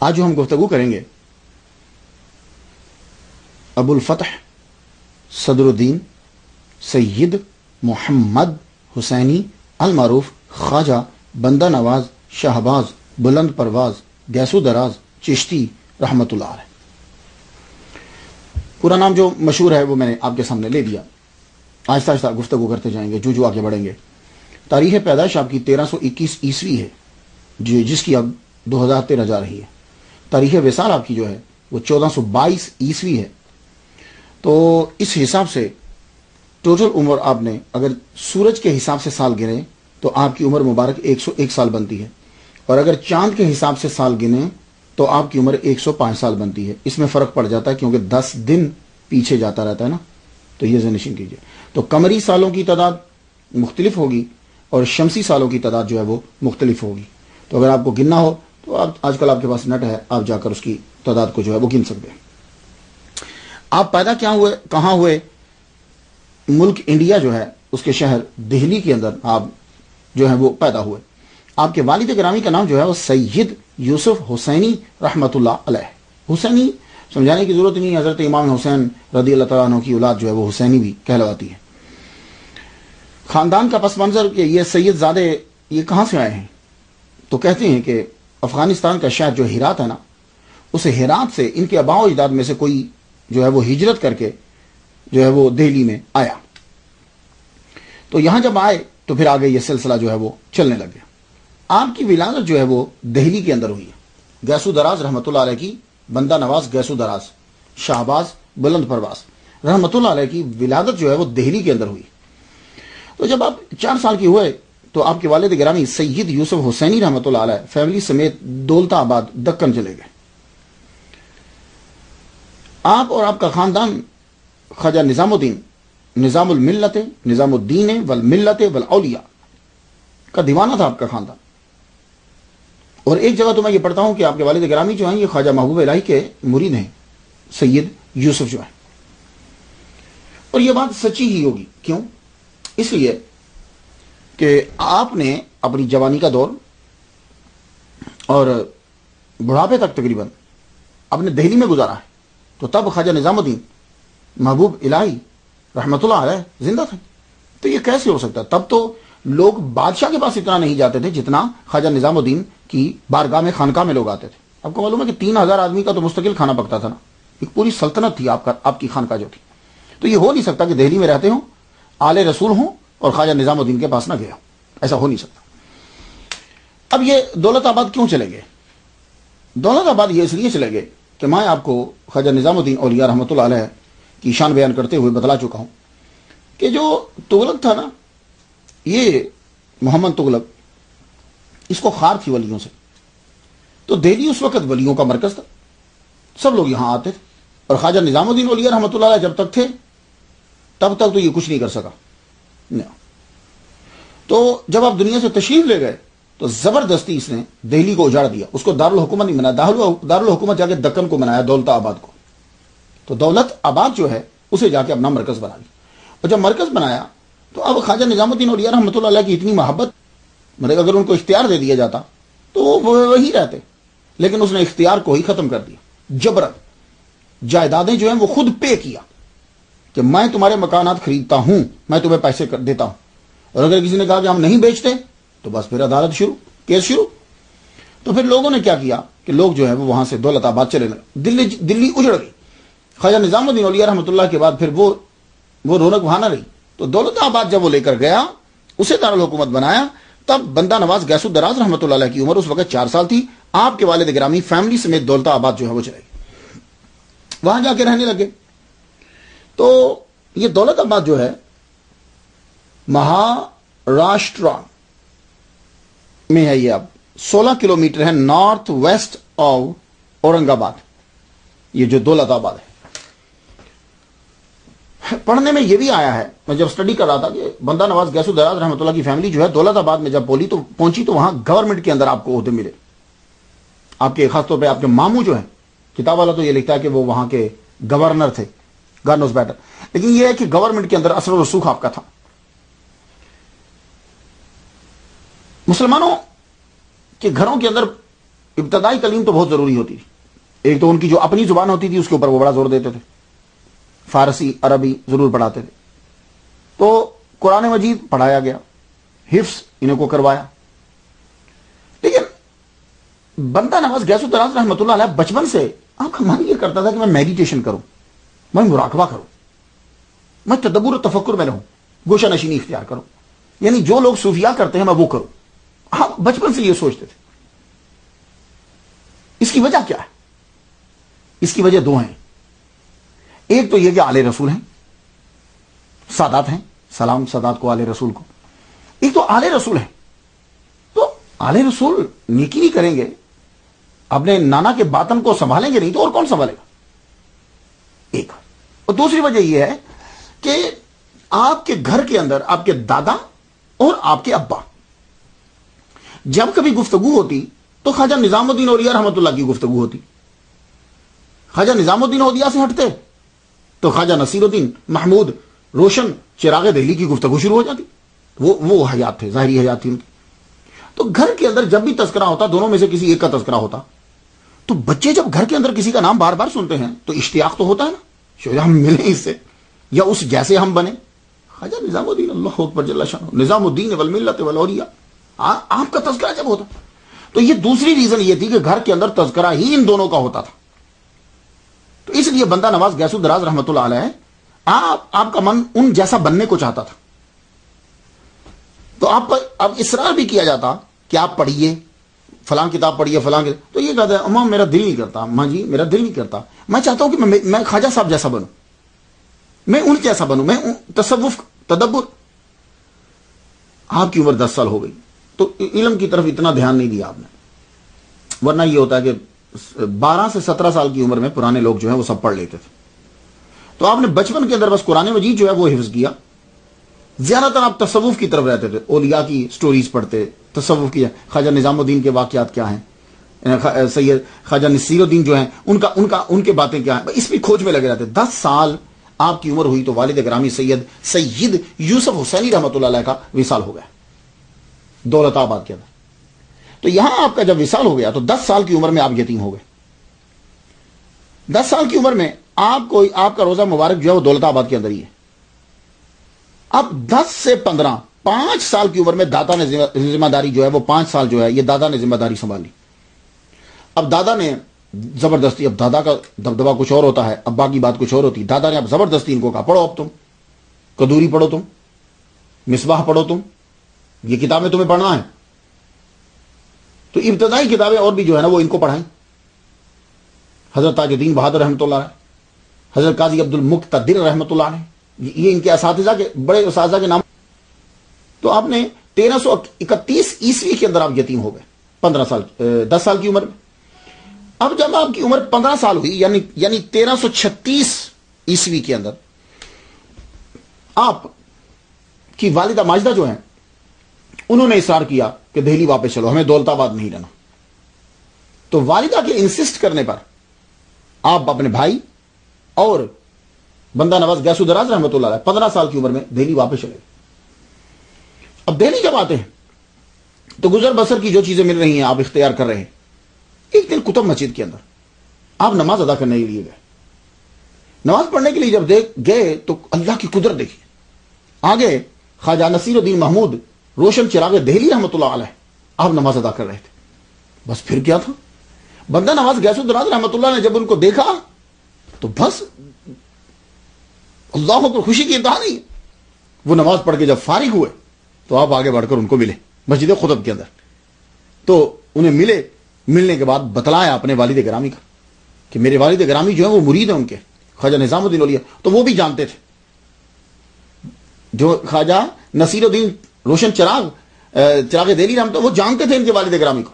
آج جو ہم گفتگو کریں گے ابو الفتح صدر الدین سید محمد حسینی المعروف خواجہ بندہ نواز شہباز بلند پرواز گیسو دراز چشتی رحمت اللہ علیہ. پورا نام جو مشہور ہے وہ میں نے آپ کے سامنے لے دیا. آہستہ آہستہ گفتگو کرتے جائیں گے جو آگے بڑھیں گے. تاریخ پیدائش آپ کی 1321 عیسوی ہے جس کی اب 2013 جا رہی ہے. تاریخ وصال آپ کی جو ہے وہ 1422 عیسوی ہے. تو اس حساب سے ٹوٹل عمر آپ نے اگر سورج کے حساب سے سال گنے تو آپ کی عمر مبارک 101 سال بنتی ہے، اور اگر چاند کے حساب سے سال گنے تو آپ کی عمر 105 سال بنتی ہے. اس میں فرق پڑ جاتا ہے کیونکہ 10 دن پیچھے جاتا رہتا ہے نا، تو یہ ذہن نشین کیجئے. تو قمری سالوں کی تعداد مختلف ہوگی اور شمسی سالوں کی تعداد جو ہے وہ مختلف ہوگی. تو اگر آپ کو گننا ہو تو آج کل آپ کے پاس نیٹ ہے، آپ جا کر اس کی تعداد کو جو ہے وہ گن سکتے ہیں. آپ پیدا کہاں ہوئے؟ ملک انڈیا جو ہے اس کے شہر دہلی کے اندر آپ جو ہے وہ پیدا ہوئے. آپ کے والد گرامی کا نام جو ہے وہ سید یوسف حسینی رحمت اللہ علیہ. حسینی سمجھانے کی ضرورت نہیں، حضرت امام حسین رضی اللہ تعالیٰ عنہ کی اولاد جو ہے وہ حسینی بھی کہلواتی ہے. خاندان کا پس منظر کہ یہ سید زادے یہ کہاں سے آئے ہیں، تو کہتے ہیں کہ افغانستان کا شہر جو ہرات ہے نا، اس ہرات سے ان کے آباء و اجداد میں سے کوئی جو ہے وہ ہجرت کر کے جو ہے وہ دہلی میں آیا. تو یہاں جب آئے تو پھر آگے یہ سلسلہ جو ہے وہ چلنے لگ گیا. آپ کی ولادت جو ہے وہ دہلی کے اندر ہوئی ہے. گیسو دراز رحمت اللہ علیہ کی بندہ نواز گیسو دراز شہباز بلند پرواز رحمت اللہ علیہ کی ولادت جو ہے وہ دہلی کے اندر ہوئی. تو جب آپ 4 سال کی ہوئے تو آپ کے والد گرامی سید یوسف حسینی رحمت اللہ علیہ فیملی سمیت دولت آباد دکن چلے گئے. آپ اور آپ کا خاندان خواجہ نظام الدین نظام الملت نظام الدین والملت والاولیاء کا دیوانہ تھا آپ کا خاندان. اور ایک جگہ تو میں یہ پڑھتا ہوں کہ آپ کے والد گرامی جو ہیں یہ خواجہ محبوب الہی کے مرید ہیں، سید یوسف جو ہیں. اور یہ بات سچی ہی ہوگی. کیوں؟ اس لیے کہ آپ نے اپنی جوانی کا دور اور بڑھاپے تک تقریباً اپنے دہلی میں گزارا ہے. تو تب خواجہ نظام الدین محبوب الہی رحمت اللہ علیہ زندہ تھے. تو یہ کیسے ہو سکتا ہے؟ تب تو لوگ بادشاہ کے پاس اتنا نہیں جاتے تھے جتنا خواجہ نظام الدین کی بارگاہ میں خانقاہ میں لوگ آتے تھے. آپ کو معلوم ہے کہ 3000 آدمی کا تو مستقل کھانا پکتا تھا نا، ایک پوری سلطنت تھی آپ کی خانقاہ جو تھی. تو یہ ہو نہیں سکتا کہ دہلی میں رہتے ہوں، آل رسول ہوں اور خواجہ نظام الدین کے پاس نہ گیا. ایسا ہو نہیں سکتا. اب یہ دولت آباد کیوں چلے گئے؟ دولت آباد یہ اس لیے چلے گئے کہ میں آپ کو خواجہ نظام الدین اولیاء رحمۃ اللہ علیہ کی شان بیان کرتے ہوئے بتلا چکا ہوں کہ جو تغلق تھا نا، یہ محمد تغلق، اس کو خار تھی ولیوں سے. تو دہلی اس وقت ولیوں کا مرکز تھا، سب لوگ یہاں آتے تھے. اور خواجہ نظام الدین اولیاء رحمۃ اللہ علیہ جب تک تھے تب تک تو یہ کچھ نہیں کر سکا. تو جب آپ دنیا سے تشریف لے گئے تو زبردستی اس نے دہلی کو اجاڑ دیا. اس کو دارالحکومت نہیں بنایا، دارالحکومت جا کے دکن کو بنایا، دولت آباد کو. تو دولت آباد جو ہے اسے جا کے اپنا مرکز بنا لیا. اور جب مرکز بنایا تو اب خواجہ نظام الدین اولیاء رحمۃ اللہ علیہ کی اتنی محبت، مطلب اگر ان کو اختیار دے دیا جاتا تو وہ وہی رہتے، لیکن اس نے اختیار کو ہی ختم کر دیا. جبرن جائیدادیں جو ہیں وہ خود پے کیا کہ میں تمہارے مکانات خریدتا ہوں، میں تمہیں پیسے دیتا ہوں. اور اگر کسی نے کہا کہ ہم نہیں بیچتے تو بس پھر عدالت شروع، کیس شروع. تو پھر لوگوں نے کیا کیا کہ لوگ جو ہے وہ وہاں سے دولت آباد چلے گئے. دلی اجڑ گئی. خواجہ نظام الدین اولیاء رحمۃ اللہ کے بعد پھر وہ رونق وہاں نہ رہی. تو دولت آباد جب وہ لے کر گیا، اسے دارالحکومت بنایا، تب بندہ نواز گیسو دراز رحمۃ اللہ علیہ کی عمر اس وقت 4 سال تھی. آپ کے والد گرامی فیملی سمیت دولت آباد جو ہے وہ چلے گئے، وہاں جا کے رہنے لگے. تو یہ دولت آباد جو ہے مہاراشٹرا میں ہے. یہ اب 16 کلومیٹر ہے نارتھ ویسٹ آف اورنگ آباد. یہ جو دولت آباد ہے، پڑھنے میں یہ بھی آیا ہے، میں جب سٹڈی کر رہا تھا کہ بندہ نواز گیسو دراز رحمۃ اللہ کی فیملی جو ہے دولت آباد میں جب پہنچی تو وہاں گورنمنٹ کے اندر آپ کو عہدے ملے. آپ کے خاص طور پہ آپ کے ماموں جو ہیں، کتاب والا تو یہ لکھتا ہے کہ وہ وہاں کے گورنر تھے، گاڈ نوز بیٹر، لیکن یہ ہے کہ گورنمنٹ کے اندر اثر و رسوخ آپ کا تھا. مسلمانوں کے گھروں کے اندر ابتدائی تعلیم تو بہت ضروری ہوتی تھی. ایک تو ان کی جو اپنی زبان ہوتی تھی اس کے اوپر وہ بڑا زور دیتے تھے, فارسی عربی ضرور پڑھاتے تھے. تو قرآن مجید پڑھایا گیا, حفظ انہیں کو کروایا. لیکن بندہ نواز غیاث الدراز رحمۃ اللہ علیہ بچپن سے آپ کا من یہ کرتا تھا کہ میں میڈیٹیشن کروں, میں مراقبہ کروں, میں تدبر و تفکر میں رہوں, گوشہ نشینی اختیار کروں, یعنی جو لوگ صوفیاء کرتے ہیں میں وہ کروں. آپ بچپن سے یہ سوچتے تھے. اس کی وجہ کیا ہے؟ اس کی وجہ دو ہیں. ایک تو یہ کہ آل رسول ہیں, سادات ہیں, سلام سادات کو, آل رسول کو. ایک تو آل رسول ہیں, تو آل رسول نیکی نہیں کریں گے, اپنے نانا کے باطن کو سنبھالیں گے نہیں تو اور کون سنبھالے گا؟ ایک. اور دوسری وجہ یہ ہے کہ آپ کے گھر کے اندر آپ کے دادا اور آپ کے ابا جب کبھی گفتگو ہوتی تو خواجہ نظام الدین اولیاء رحمۃ اللہ کی گفتگو ہوتی. خواجہ نظام الدین اولیاء سے ہٹتے تو خواجہ نصیر الدین محمود روشن چراغ دہلی کی گفتگو شروع ہو جاتی. وہ حیات تھے, ظاہری حیات تھی ان کی. تو گھر کے اندر جب بھی تذکرہ ہوتا, دونوں میں سے کسی ایک کا تذکرہ ہوتا, تو بچے جب گھر کے اندر کسی کا نام بار بار سنتے ہیں تو اشتیاق تو ہوتا ہے نا, شاید ہم ملیں اس سے یا اس جیسے ہم بنے. خواجہ نظام الدین اللہ اکبر جل شانہ, نظام الدین والملت والاولیاء, آپ کا تذکرہ جب ہوتا. تو یہ دوسری ریزن یہ تھی کہ گھر کے اندر تذکرہ ہی ان دونوں کا ہوتا تھا. تو اس لیے بندہ نواز غیاث الدراز رحمۃ اللہ علیہ آپ کا من ان جیسا بننے کو چاہتا تھا. تو آپ پر اب اصرار بھی کیا جاتا کہ آپ پڑھیے, فلاں کتاب پڑھیے, فلاں کتاب. تو یہ کہتا ہے اماں میرا دل نہیں کرتا, ماں جی میرا دل نہیں کرتا, میں چاہتا ہوں کہ میں خواجہ صاحب جیسا بنوں, میں ان جیسا بنوں, میں تصوف تدبر. آپ کی عمر 10 سال ہو گئی تو علم کی طرف اتنا دھیان نہیں دیا آپ نے, ورنہ یہ ہوتا ہے کہ 12 سے 17 سال کی عمر میں پرانے لوگ جو ہیں وہ سب پڑھ لیتے تھے. تو آپ نے بچپن کے اندر بس قرآن مجید جو ہے وہ حفظ کیا. زیادہ تر آپ تصوف کی طرف رہتے تھے, اولیاء کی سٹوریز پڑھتے, تصوف کی, خواجہ نظام الدین کے واقعات کیا ہیں, سید خواجہ نصیر الدین جو ہیں ان کے باتیں کیا ہیں, اس کی کھوج میں لگے رہتے. 10 سال آپ کی عمر ہوئی تو والد گرامی سید یوسف حسینی رحمۃ اللہ علیہ کا وصال ہو گیا دولت آباد کے اندر. تو یہاں آپ کا جب وصال ہو گیا تو 10 سال کی عمر میں آپ یتیم ہو گئے. 10 سال کی عمر میں آپ کا روزہ مبارک جو ہے وہ دولت آباد کے اندر ہی ہے. اب 10 سے 15 5 سال کی عمر میں دادا نے ذمہ داری جو ہے وہ 5 سال جو ہے یہ دادا نے ذمہ داری سنبھالی. اب دادا نے زبردستی, اب دادا کا دبدبا کچھ اور ہوتا ہے, ابا کی بات کچھ اور ہوتی. دادا نے اب زبردستی ان کو کہا پڑھو, اب تم قدوری پڑھو, تم مصباح پڑھو, تم یہ کتابیں تمہیں پڑھنا ہے. تو ابتدائی کتابیں اور بھی جو ہے نا وہ ان کو پڑھائیں. حضرت تاج الدین بہادر رحمۃ اللہ علیہ, حضرت قاضی عبد المقتدر رحمۃ اللہ علیہ, یہ ان کے اساتذہ کے بڑے اساتذہ کے نام. تو آپ نے 1331 عیسوی کے اندر آپ یتیم ہو گئے 10 سال کی عمر میں. اب جب آپ کی عمر 15 سال ہوئی یعنی 1336 عیسوی کے اندر آپ کی والدہ ماجدہ جو ہیں انہوں نے اصرار کیا کہ دہلی واپس چلو, ہمیں دولت آباد نہیں رہنا. تو والدہ کے انسسٹ کرنے پر آپ اپنے بھائی اور بندہ نواز غیاث الدراز رحمۃ اللہ علیہ 15 سال کی عمر میں دہلی واپس چلے. اب دہلی جب آتے ہیں تو گزر بسر کی جو چیزیں مل رہی ہیں آپ اختیار کر رہے ہیں. ایک دن قطب مسجد کے اندر آپ نماز ادا کرنے کے لیے گئے. نماز پڑھنے کے لیے جب گئے تو اللہ کی قدرت دیکھی. آگے خواجہ نصیر الدین محمود روشن چراغ دہلی رحمۃ اللہ علیہ آپ نماز ادا کر رہے تھے. بس پھر کیا تھا, بندہ نواز غیاث الدراز رحمۃ اللہ نے جب ان کو دیکھا تو بس اللہ کو خوشی کی انتہا نہیں. وہ نماز پڑھ کے جب فارغ ہوئے تو آپ آگے بڑھ کر ان کو ملے مسجد خطب کے اندر. تو انہیں ملنے کے بعد بتلایا اپنے والد گرامی کا کہ میرے والد گرامی جو ہے وہ مرید ہیں ان کے خواجہ نظام الدین اولیاء. تو وہ بھی جانتے تھے, جو خواجہ نصیر الدین روشن چراغ دہلی رحمۃ وہ جانتے تھے ان کے والد گرامی کو.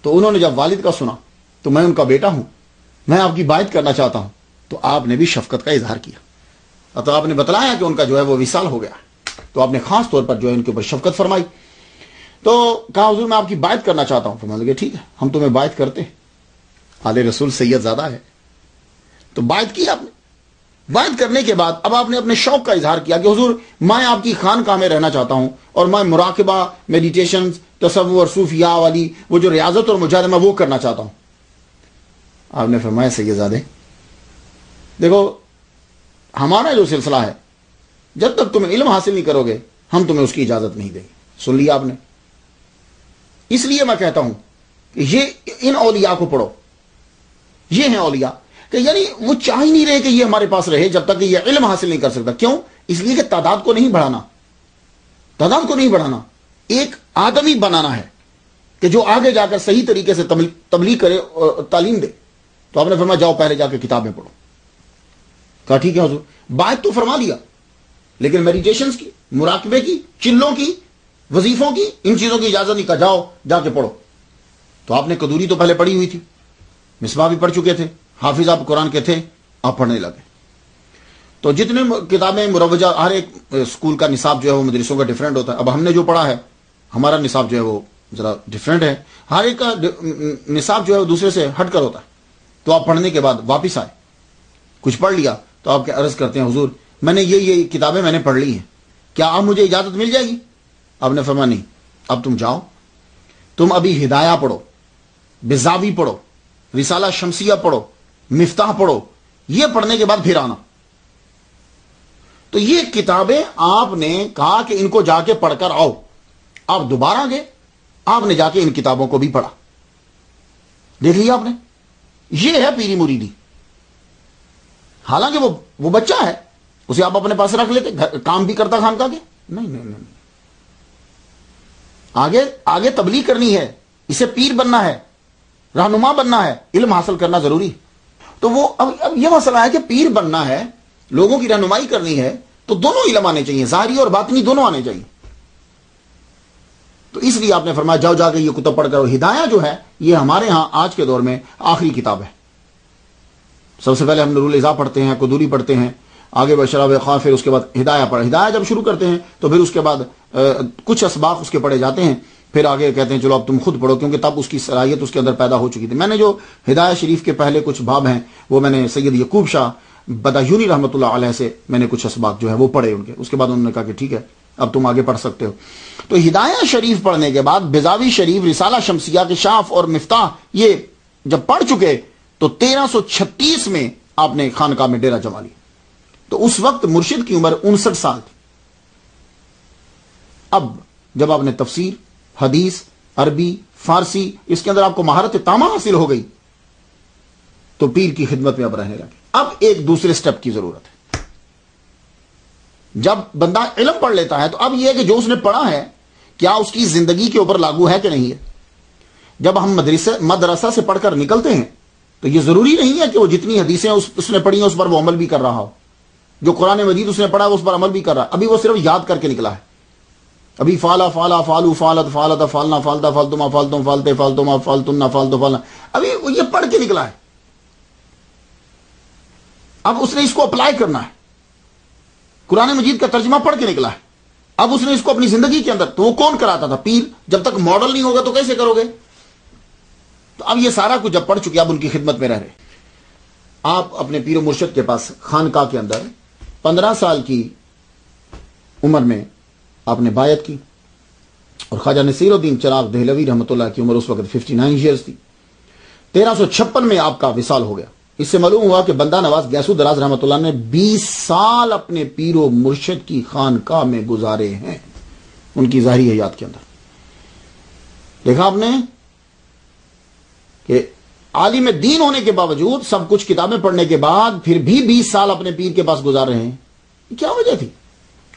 تو انہوں نے جب والد کا سنا تو میں ان کا بیٹا ہوں, میں آپ کی بائعت کرنا چاہتا ہوں. تو آپ نے بھی شفقت کا اظہار کیا. تو آپ نے بتلایا کہ ان کا جو ہے وہ وصال ہو گیا. تو آپ نے خاص طور پر جو ہے ان کے اوپر شفقت فرمائی. تو کہا حضور میں آپ کی بائعت کرنا چاہتا ہوں. فرمایا کہ ٹھیک ہے ہم تمہیں بائعت کرتے ہیں, آل رسول سید زادہ ہے. تو بائعت کی آپ نے. بائعت کرنے کے بعد اب آپ نے اپنے شوق کا اظہار کیا کہ حضور میں آپ کی خانقاہ میں رہنا چاہتا ہوں اور میں مراقبہ, میڈیٹیشن, تصور صوفیاء والی وہ جو ریاضت اور مجاہدہ میں وہ کرنا چاہتا ہوں. آپ نے فرمایا سید زادے دیکھو ہمارا جو سلسلہ ہے جب تک تم علم حاصل نہیں کرو گے ہم تمہیں اس کی اجازت نہیں دیں گے. سن لیا آپ نے؟ اس لیے میں کہتا ہوں کہ یہ ان اولیاء کو پڑھو. یہ ہیں اولیاء کہ یعنی وہ چاہ ہی نہیں رہے کہ یہ ہمارے پاس رہے جب تک کہ یہ علم حاصل نہیں کر سکتا. کیوں؟ اس لیے کہ تعداد کو نہیں بڑھانا، تعداد کو نہیں بڑھانا، ایک آدمی بنانا ہے کہ جو آگے جا کر صحیح طریقے سے تبلیغ کرے اور تعلیم دے. تو آپ نے فرمایا جاؤ پہلے جا کے کتابیں پڑھو. کہا ٹھیک ہے حضور. بات تو فرما دیا لیکن میڈیٹیشنز کی، مراقبے کی، چلوں کی، وظیفوں کی، ان چیزوں کی اجازت نہیں. کہا جاؤ جا کے پڑھو. تو آپ نے قدوری تو پہلے پڑھی ہوئی تھی، مصباح بھی پڑھ چکے تھے، حافظ آپ قرآن کے تھے، آپ پڑھنے لگے. تو جتنے کتابیں مروجہ، ہر ایک اسکول کا نصاب جو ہے وہ مدرسوں کا ڈیفرنٹ ہوتا ہے. اب ہم نے جو پڑھا ہے ہمارا نصاب جو ہے وہ ذرا ڈیفرنٹ ہے، ہر ایک کا نصاب جو ہے وہ دوسرے سے ہٹ کر ہوتا ہے. تو آپ پڑھنے کے بعد واپس آئے، کچھ پڑھ لیا تو آپ کے عرض کرتے ہیں حضور میں نے یہ کتابیں میں نے پڑھ لی ہیں، کیا اب مجھے اجازت مل جائے گی؟ آپ نے فرمایا نہیں، اب تم جاؤ، تم ابھی ہدایہ پڑھو، بزاوی پڑھو، رسالہ شمسیہ پڑھو، مفتاح پڑھو، یہ پڑھنے کے بعد پھر آنا. تو یہ کتابیں آپ نے کہا کہ ان کو جا کے پڑھ کر آؤ. آپ دوبارہ گئے، آپ نے جا کے ان کتابوں کو بھی پڑھا. دیکھ لیا آپ نے؟ یہ ہے پیری مریدی. حالانکہ وہ بچہ ہے، اسے آپ اپنے پاس رکھ لیتے، کام بھی کرتا خانقاہ کے. نہیں، آگے تبلیغ کرنی ہے، اسے پیر بننا ہے، رہنما بننا ہے، علم حاصل کرنا ضروری. تو وہ اب یہ مسئلہ ہے کہ پیر بننا ہے، لوگوں کی رہنمائی کرنی ہے، تو دونوں علم آنے چاہیے، ظاہری اور باطنی دونوں آنے چاہیے. تو اس لیے آپ نے فرمایا جاؤ جا کے یہ کتب پڑھ کر. ہدایہ جو ہے یہ ہمارے ہاں آج کے دور میں آخری کتاب ہے. سب سے پہلے ہم نور الازا پڑھتے ہیں، قدوری پڑھتے ہیں، آگے بشرا خواہ، پھر اس کے بعد ہدایہ پڑھ. ہدایہ جب شروع کرتے ہیں تو پھر اس کے بعد کچھ اسباق اس کے پڑھے جاتے ہیں، پھر آگے کہتے ہیں چلو اب تم خود پڑھو، کیونکہ تب اس کی صلاحیت اس کے اندر پیدا ہو چکی تھی. میں نے جو ہدایہ شریف کے پہلے کچھ باب ہیں وہ میں نے سید یعقوب شاہ بدایونی رحمۃ اللہ علیہ سے میں نے کچھ اسباق جو ہے وہ پڑھے ان کے. اس کے بعد انہوں نے کہا کہ ٹھیک ہے اب تم آگے پڑھ سکتے ہو. تو ہدایہ شریف پڑھنے کے بعد بزاوی شریف، رسالہ شمسیہ کے شاف اور مفتاح یہ جب پڑھ چکے تو 1336 میں آپ نے خانقاہ میں ڈیرہ جما لیا. تو اس وقت مرشد کی عمر 59 سال تھی. اب جب آپ نے تفسیر، حدیث، عربی، فارسی، اس کے اندر آپ کو مہارت تامہ حاصل ہو گئی تو پیر کی خدمت میں اب رہنے لگے. اب ایک دوسرے سٹیپ کی ضرورت ہے. جب بندہ علم پڑھ لیتا ہے تو اب یہ ہے کہ جو اس نے پڑھا ہے کیا اس کی زندگی کے اوپر لاگو ہے کہ نہیں ہے. جب ہم مدرسہ سے پڑھ کر نکلتے ہیں تو یہ ضروری نہیں ہے کہ وہ جتنی حدیثیں اس نے پڑھی ہیں اس پر وہ عمل بھی کر رہا ہو. جو قرآن مجید اس نے پڑھا ہے اس پر عمل بھی کر رہا ہے. ابھی وہ صرف یاد کر کے نکلا ہے. ابھی فالا فالو فالت فالت فالنا فالتا فالتما فالتم فالتے فالتما فالتنا فالتو فالنا، ابھی وہ یہ پڑھ کے نکلا ہے. اب اس نے اس کو اپلائی کرنا ہے. قرآن مجید کا ترجمہ پڑھ کے نکلا ہے، اب اس نے اس کو اپنی زندگی کے اندر. تو وہ کون کراتا تھا؟ پیر. جب تک ماڈل نہیں ہوگا تو کیسے کرو گے؟ تو اب یہ سارا کچھ جب پڑھ چکے اب ان کی خدمت میں رہ رہے. آپ اپنے پیر و مرشد کے پاس خانقاہ کے اندر 15 سال کی عمر میں آپ نے بیعت کی، اور خواجہ نصیر الدین چراغ دہلوی رحمۃ اللہ کی عمر اس وقت 59 ایئرز تھی. 1356 میں آپ کا وصال ہو گیا. اس سے معلوم ہوا کہ بندہ نواز گیسو دراز رحمۃ اللہ نے 20 سال اپنے پیر و مرشد کی خانقاہ میں گزارے ہیں ان کی ظاہری حیات کے اندر. دیکھا آپ نے کہ عالم دین ہونے کے باوجود، سب کچھ کتابیں پڑھنے کے بعد پھر بھی 20 سال اپنے پیر کے پاس گزار رہے ہیں. کیا وجہ تھی؟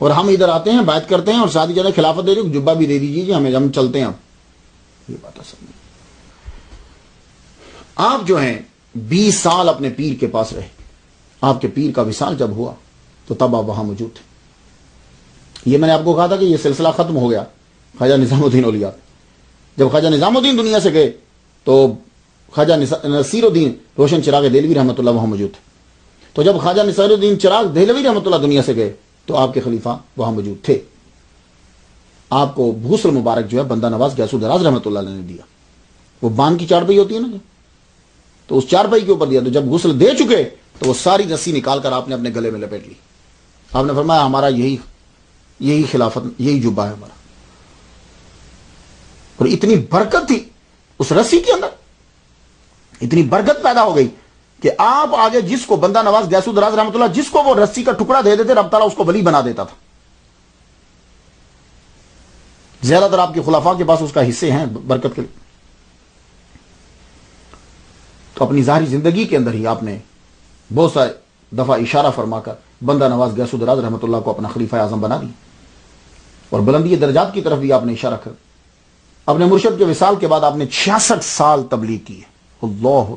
اور ہم ادھر آتے ہیں، بیعت کرتے ہیں اور ساتھ ہی جگہ خلافت دے رہے، جبہ بھی دے دیجیے ہمیں، ہم چلتے ہیں. اب یہ بات اصل میں آپ جو ہیں 20 سال اپنے پیر کے پاس رہے. آپ کے پیر کا وصال جب ہوا تو تب آپ وہاں موجود تھے. یہ میں نے آپ کو کہا تھا کہ یہ سلسلہ ختم ہو گیا خواجہ نظام الدین اولیاء. جب خواجہ نظام الدین دنیا سے گئے تو خواجہ نصیر الدین روشن چراغ دہلوی رحمۃ اللہ وہاں موجود تھے. تو جب خواجہ نصیر الدین چراغ دہلوی رحمۃ اللہ دنیا سے گئے تو آپ کے خلیفہ وہاں موجود تھے. آپ کو غسل مبارک جو ہے بندہ نواز گیسو دراز رحمۃ اللہ علیہ نے دیا. وہ بان کی چارپائی ہوتی ہے نا، تو اس چارپائی کے اوپر دیا. تو جب غسل دے چکے تو وہ ساری رسی نکال کر آپ نے اپنے گلے میں لپیٹ لی. آپ نے فرمایا ہمارا یہی خلافت، یہی جبہ ہے ہمارا. اور اتنی برکت تھی اس رسی کے اندر، اتنی برکت پیدا ہو گئی کہ آپ آگے جس کو بندہ نواز غیاث الدراز رحمۃ اللہ جس کو وہ رسی کا ٹکڑا دے دیتے رب تعالیٰ اس کو ولی بنا دیتا تھا. زیادہ تر آپ کے خلفاء کے پاس اس کا حصے ہیں برکت کے لیے. تو اپنی ظاہری زندگی کے اندر ہی آپ نے بہت سارے دفعہ اشارہ فرما کر بندہ نواز غیاث الدراز رحمۃ اللہ کو اپنا خلیفہ اعظم بنا دی، اور بلندی درجات کی طرف بھی آپ نے اشارہ کر. اپنے مرشد کے وصال کے بعد آپ نے 66 سال تبلیغ کی ہے. اللہ